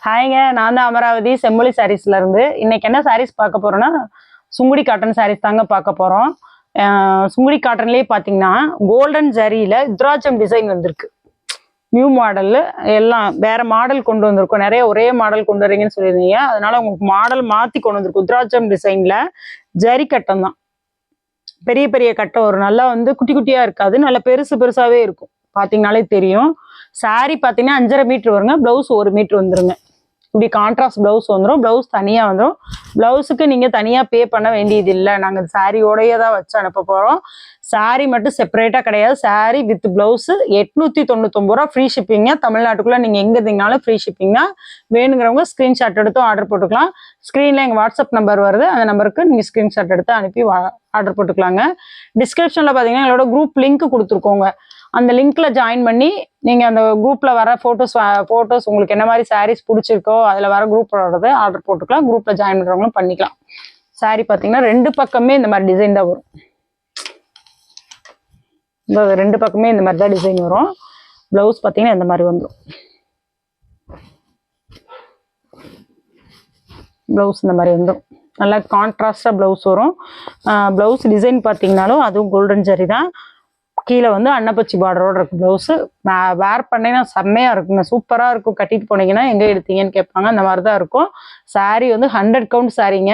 ஹாய்ங்க, நான் தான் அமராவதி செம்மொழி சாரீஸ்ல இருந்து. இன்னைக்கு என்ன சாரீஸ் பார்க்க போறோம்னா, சுங்குடி காட்டன் சாரீஸ் தாங்க பார்க்க போறோம். சுங்குடி காட்டன்லேயே பார்த்தீங்கன்னா கோல்டன் ஜரியில ருத்ராட்சம் டிசைன் வந்திருக்கு. நியூ மாடல், எல்லாம் வேற மாடல் கொண்டு வந்திருக்கோம். நிறைய ஒரே மாடல் கொண்டு வரீங்கன்னு சொல்லியிருந்தீங்க, அதனால உங்களுக்கு மாடல் மாற்றி கொண்டு வந்திருக்கும். ருத்ராட்சம் டிசைன்ல ஜரி கட்டம் தான், பெரிய பெரிய கட்டம் வரும். நல்லா குட்டி குட்டியா இருக்காது, நல்லா பெருசு பெருசாவே இருக்கும். பார்த்தீங்கனாலே தெரியும். சாரி பார்த்தீங்கன்னா 5.5 மீட்டர் வருங்க. ப்ளவுஸ் 1 மீட்டர் வந்துருங்க. இப்படி கான்ட்ராஸ்ட் ப்ளவுஸ் வந்துடும். ப்ளவுஸ் தனியாக வந்துடும். ப்ளவுஸுக்கு நீங்கள் தனியாக பே பண்ண வேண்டியது இல்லை. நாங்கள் சாரியோடையே தான் வச்சு அனுப்ப போகிறோம். சாரி மட்டும் செப்பரேட்டாக கிடையாது. சாரி வித் ப்ளவுஸு 899 ரூபா ஃப்ரீ ஷிப்பிங்க. தமிழ்நாட்டுக்குள்ளே நீங்கள் எங்கே இருந்தீங்கனாலும் ஃப்ரீ ஷிப்பிங்னா வேணுங்கிறவங்க ஸ்க்ரீன்ஷாட் எடுத்தும் ஆர்டர் போட்டுக்கலாம். ஸ்க்ரீனில் எங்கள் வாட்ஸ்அப் நம்பர் வருது, அந்த நம்பருக்கு நீங்கள் ஸ்க்ரீன்ஷாட் எடுத்து அனுப்பி ஆர்டர் போட்டுக்கலாங்க. டிஸ்கிரிப்ஷனில் பார்த்தீங்கன்னா எங்களோட குரூப் லிங்க் கொடுத்துருக்கோங்க. அந்த லிங்க்ல ஜாயின் பண்ணி நீங்கள் அந்த குரூப்பில் வர ஃபோட்டோஸ் உங்களுக்கு என்ன மாதிரி சாரீஸ் பிடிச்சிருக்கோ அதில் வர குரூப் வர்றது ஆர்டர் போட்டுக்கலாம். குரூப்பில் ஜாயின் பண்ணுறவங்களும் பண்ணிக்கலாம். சாரி பார்த்தீங்கன்னா 2 பக்கமே இந்த மாதிரி டிசைன் தான் வரும். இந்த 2 பக்கமே இந்த மாதிரி தான் டிசைன் வரும். ப்ளவுஸ் பார்த்தீங்கன்னா இந்த மாதிரி வந்துடும். ப்ளவுஸ் இந்த மாதிரி வந்துடும். நல்லா கான்ட்ராஸ்டாக ப்ளவுஸ் வரும். ப்ளவுஸ் டிசைன் பார்த்தீங்கன்னாலும் அதுவும் கோல்டன் ஜரி தான். கீழே அன்னப்பச்சி பார்டரோட இருக்கு ப்ளவுஸு. வேர் பண்ணீங்கன்னா செம்மையாக இருக்குங்க, சூப்பராக இருக்கும். கட்டிட்டு போனீங்கன்னா எங்கே எடுத்தீங்கன்னு கேட்பாங்க, அந்த மாதிரி தான் இருக்கும். சாரீ 100 கவுண்ட் சாரீங்க.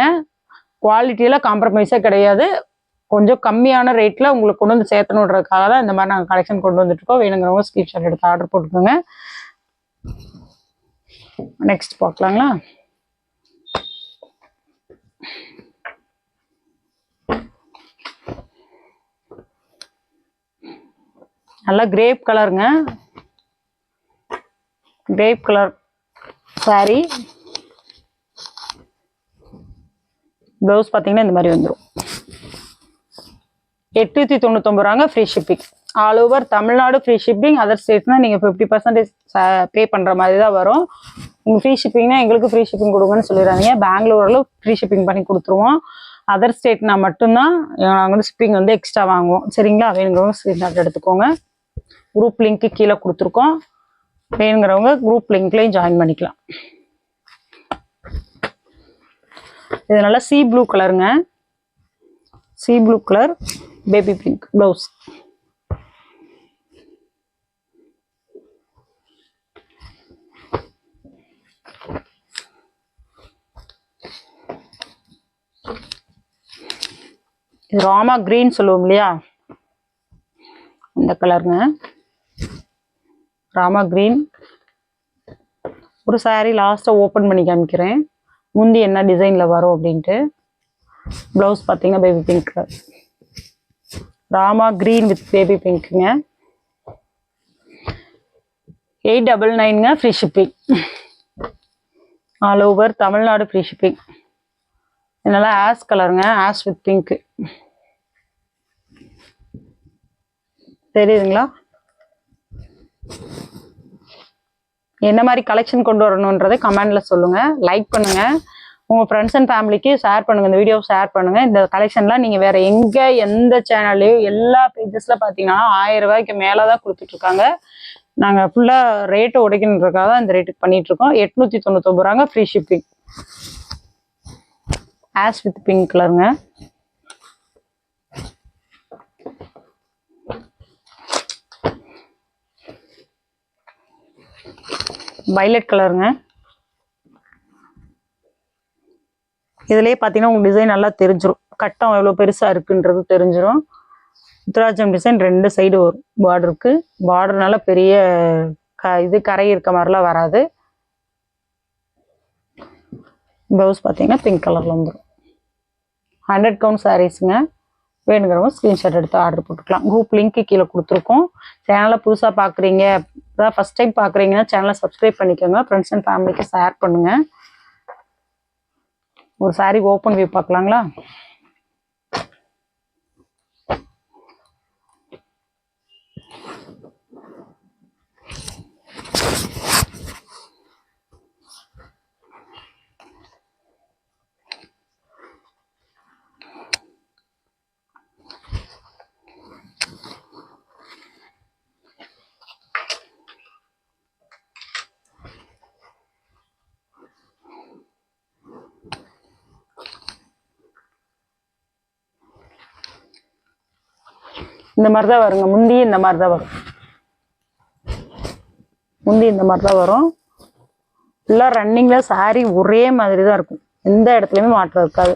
குவாலிட்டியில் காம்ப்ரமைஸே கிடையாது. கொஞ்சம் கம்மியான ரேட்டில் உங்களுக்கு கொண்டு வந்து சேர்த்தணுன்றதுக்காக தான் இந்த மாதிரி நாங்கள் கலெக்ஷன் கொண்டு வந்துட்டுருக்கோம். வேணுங்கிறவங்க ஸ்க்ரீன்ஷாட் எடுத்து ஆர்டர் போட்டுக்கோங்க. நெக்ஸ்ட் பார்க்கலாங்களா? நல்லா கிரேப் கலருங்க. Grape colour sorry. ப்ளவுஸ் பார்த்தீங்கன்னா இந்த மாதிரி வந்துடும். 899 ரூபாங்க free shipping. All over Tamil Nadu free shipping. Other ஸ்டேட்ஸ்னால் நீங்கள் 50% பே பண்ணுற மாதிரி தான் வரும். நீங்கள் ஃப்ரீ ஷிப்பிங்னா எங்களுக்கு ஃப்ரீ ஷிப்பிங் கொடுங்கன்னு சொல்லிடுறாங்க. பெங்களூரில் ஃப்ரீ ஷிப்பிங் பண்ணி கொடுத்துருவோம். அதர் ஸ்டேட்னா மட்டும்தான் நாங்கள் ஷிப்பிங் எக்ஸ்ட்ரா வாங்குவோம். சரிங்களா? வேணுங்கிறவங்க ஸ்க்ரீன்ஷாட் எடுத்துக்கோங்க. குரூப் லிங்க்கு கீழே கொடுத்துருக்கோம். வேணுங்கிறவங்க குரூப் லிங்க்லையும் ஜாயின் பண்ணிக்கலாம். இது நல்லா சீ ப்ளூ கலருங்க. Sea blue colour baby pink blouse. இது ராமா கிரீன் சொல்லுவோம் இல்லையா, இந்த கலருங்க. ராமா கிரீன். ஒரு சாரீ லாஸ்ட்டாக ஓப்பன் பண்ணி காமிக்கிறேன், முந்தி என்ன டிசைனில் வரும் அப்படின்ட்டு. ப்ளவுஸ் பார்த்தீங்கன்னா baby pink colour. Rama green with baby பிங்க்குங்க. 899ங்க free shipping. All over Tamil Nadu free shipping. இதனால ஆஷ் கலருங்க, ஆஷ் வித் பிங்க்கு. தெரியுதுங்களா? என்ன மாதிரி கலெக்ஷன் கொண்டு வரணுன்றதை கமெண்ட்ல சொல்லுங்க. லைக் பண்ணுங்க, உங்க ஃப்ரெண்ட்ஸ் அண்ட் ஃபேமிலிக்கு ஷேர் பண்ணுங்க. இந்த வீடியோ ஷேர் பண்ணுங்க. இந்த கலெக்ஷன்லாம் நீங்க வேற எங்க எந்த சேனல்லையும் எல்லா பேஜஸ்ல பாத்தீங்கன்னா 1000 ரூபாய்க்கு மேலதான் கொடுத்துட்டு இருக்காங்க. நாங்க ஃபுல்லா ரேட்டை உடைக்கணுன்றதுக்காக தான் இந்த ரேட்டுக்கு பண்ணிட்டு இருக்கோம். 899 ரூபாங்க free shipping. Ash with pink கலருங்க. வயலட் கலருங்க. இதுலயே பார்த்தீங்கன்னா உங்களுக்கு டிசைன் நல்லா தெரிஞ்சிடும். கட்டம் எவ்வளோ பெருசாக இருக்குன்றது தெரிஞ்சிடும். ருத்ராட்சம் டிசைன் 2 சைடு வரும். பார்டருக்கு பார்டர்னால பெரிய இது கரை இருக்க மாதிரிலாம் வராது. ப்ளவுஸ் பார்த்தீங்கன்னா பிங்க் கலரில் வந்துடும். 100 கவுண்ட் சாரீஸுங்க. வேணுங்கிறவங்க ஸ்க்ரீன்ஷாட் எடுத்து ஆர்டர் போட்டுக்கலாம். குரூப் லிங்க்கு கீழே கொடுத்துருக்கோம். சேனலை புதுசாக பார்க்குறீங்க, அதான் ஃபஸ்ட் டைம் பார்க்குறீங்கன்னா சேனலை சப்ஸ்கிரைப் பண்ணிக்கோங்க. ஃப்ரெண்ட்ஸ் அண்ட் ஃபேமிலிக்கு ஷேர் பண்ணுங்கள். ஒரு சாரீ ஓப்பன் வியூ பார்க்கலாங்களா? இந்த மாதிரி தான் வருங்க. முந்தி இந்த மாதிரி தான் வரும். முந்தி இந்த மாதிரி தான் வரும். ஃபுல்லாக ரன்னிங்கில் சாரீ ஒரே மாதிரி தான் இருக்கும். எந்த இடத்துலையுமே மாற்றம் இருக்காது.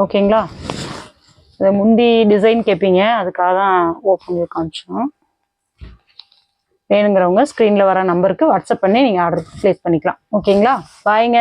ஓகேங்களா? இதை முந்தி டிசைன் கேட்பீங்க, அதுக்காக தான் ஓப்பன் காமிச்சோம். வேணுங்கிறவங்க ஸ்க்ரீனில் வர நம்பருக்கு வாட்ஸ்அப் பண்ணி நீங்கள் ஆர்டர் ப்ளேஸ் பண்ணிக்கலாம். ஓகேங்களா? பாய்ங்க.